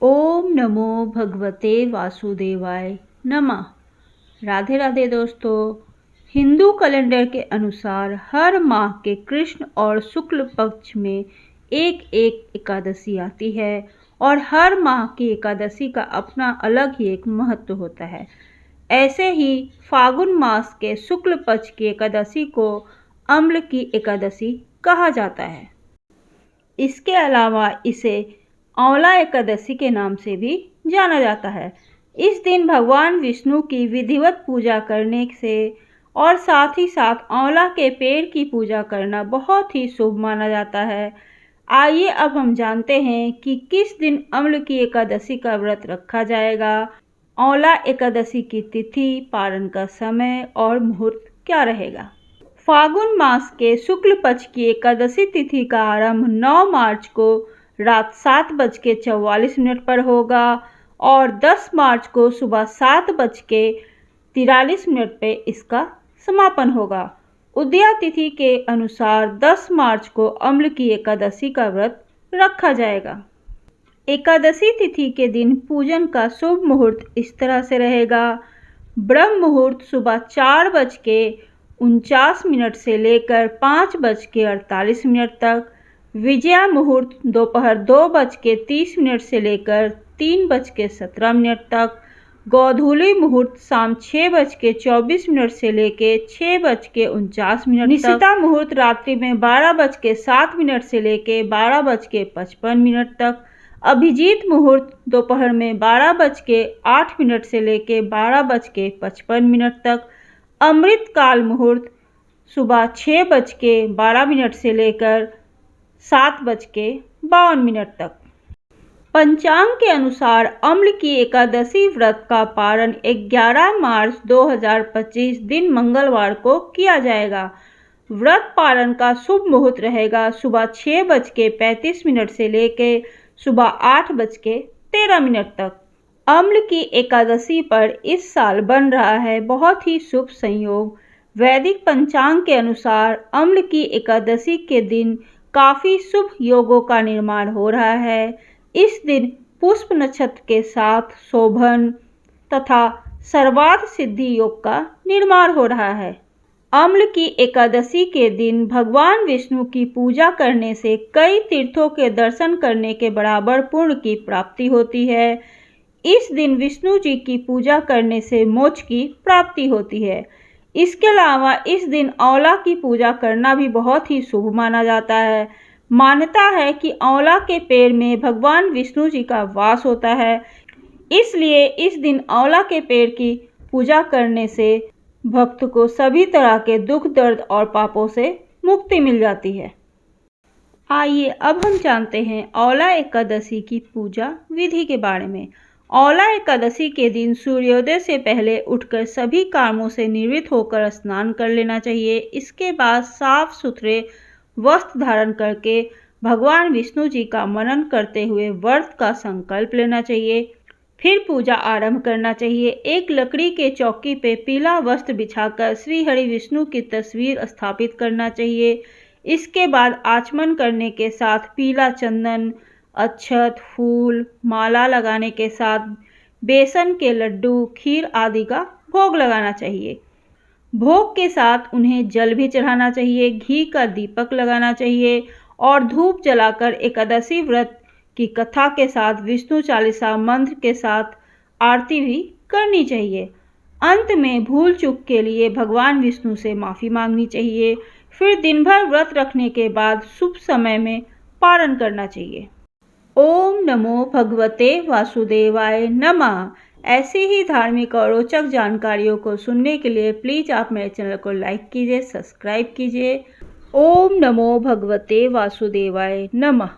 ओम नमो भगवते वासुदेवाय नमः। राधे राधे दोस्तों। हिंदू कैलेंडर के अनुसार हर माह के कृष्ण और शुक्ल पक्ष में एक एकादशी आती है और हर माह की एकादशी का अपना अलग ही एक महत्व होता है। ऐसे ही फागुन मास के शुक्ल पक्ष की एकादशी को अम्ल की एकादशी कहा जाता है। इसके अलावा इसे आंवला एकादशी के नाम से भी जाना जाता है। इस दिन भगवान विष्णु की विधिवत पूजा करने से और साथ ही साथ आंवला के पेड़ की पूजा करना बहुत ही शुभ माना जाता है। आइए अब हम जानते हैं कि किस दिन अम्ल की एकादशी का व्रत रखा जाएगा। आंवला एकादशी की तिथि, पारण का समय और मुहूर्त क्या रहेगा। फागुन मास के शुक्ल पक्ष की एकादशी तिथि का आरंभ 9 मार्च को रात 7:44 पर होगा और 10 मार्च को सुबह 7:43 पे इसका समापन होगा। उदया तिथि के अनुसार 10 मार्च को अम्ल की एकादशी का व्रत रखा जाएगा। एकादशी तिथि के दिन पूजन का शुभ मुहूर्त इस तरह से रहेगा। ब्रह्म मुहूर्त सुबह 4:49 से लेकर 5:48 तक। विजया मुहूर्त दोपहर 2:30 से लेकर 3:17 तक। गोधूली मुहूर्त शाम 6:24 से लेकर 6:49 निशिता मुहूर्त रात्रि में 12:07 से लेकर 12:55 तक। अभिजीत मुहूर्त दोपहर में 12:08 से लेकर 12:55 तक। अमृत काल मुहूर्त सुबह 6:12 से लेकर 7:52 तक। पंचांग के अनुसार अम्ल की एकादशी व्रत का पारण 11 मार्च 2025 दिन मंगलवार को किया जाएगा। व्रत पारण का शुभ मुहूर्त रहेगा सुबह 6:35 से लेकर सुबह 8:13 तक। अम्ल की एकादशी पर इस साल बन रहा है बहुत ही शुभ संयोग। वैदिक पंचांग के अनुसार अम्ल की एकादशी के दिन काफ़ी शुभ योगों का निर्माण हो रहा है। इस दिन पुष्प नक्षत्र के साथ शोभन तथा सर्वार्थ सिद्धि योग का निर्माण हो रहा है। अम्ल की एकादशी के दिन भगवान विष्णु की पूजा करने से कई तीर्थों के दर्शन करने के बराबर पुण्य की प्राप्ति होती है। इस दिन विष्णु जी की पूजा करने से मोक्ष की प्राप्ति होती है। इसके अलावा इस दिन आंवला की पूजा करना भी बहुत ही शुभ माना जाता है। मान्यता है कि आंवला के पेड़ में भगवान विष्णु जी का वास होता है, इसलिए इस दिन आंवला के पेड़ की पूजा करने से भक्त को सभी तरह के दुख, दर्द और पापों से मुक्ति मिल जाती है। आइए अब हम जानते हैं आंवला एकादशी की पूजा विधि के बारे में। आंवला एकादशी के दिन सूर्योदय से पहले उठकर सभी कामों से निवृत्त होकर स्नान कर लेना चाहिए। इसके बाद साफ सुथरे वस्त्र धारण करके भगवान विष्णु जी का मनन करते हुए व्रत का संकल्प लेना चाहिए। फिर पूजा आरंभ करना चाहिए। एक लकड़ी के चौकी पे पीला वस्त्र बिछाकर श्री हरि विष्णु की तस्वीर स्थापित करना चाहिए। इसके बाद आचमन करने के साथ पीला चंदन, अक्षत, फूल, माला लगाने के साथ बेसन के लड्डू, खीर आदि का भोग लगाना चाहिए। भोग के साथ उन्हें जल भी चढ़ाना चाहिए, घी का दीपक लगाना चाहिए और धूप जलाकर एकादशी व्रत की कथा के साथ विष्णु चालीसा मंत्र के साथ आरती भी करनी चाहिए। अंत में भूल चूक के लिए भगवान विष्णु से माफ़ी मांगनी चाहिए। फिर दिन भर व्रत रखने के बाद शुभ समय में पारण करना चाहिए। ओम नमो भगवते वासुदेवाय नमः। ऐसी ही धार्मिक और रोचक जानकारियों को सुनने के लिए प्लीज़ आप मेरे चैनल को लाइक कीजिए, सब्सक्राइब कीजिए। ओम नमो भगवते वासुदेवाय नमः।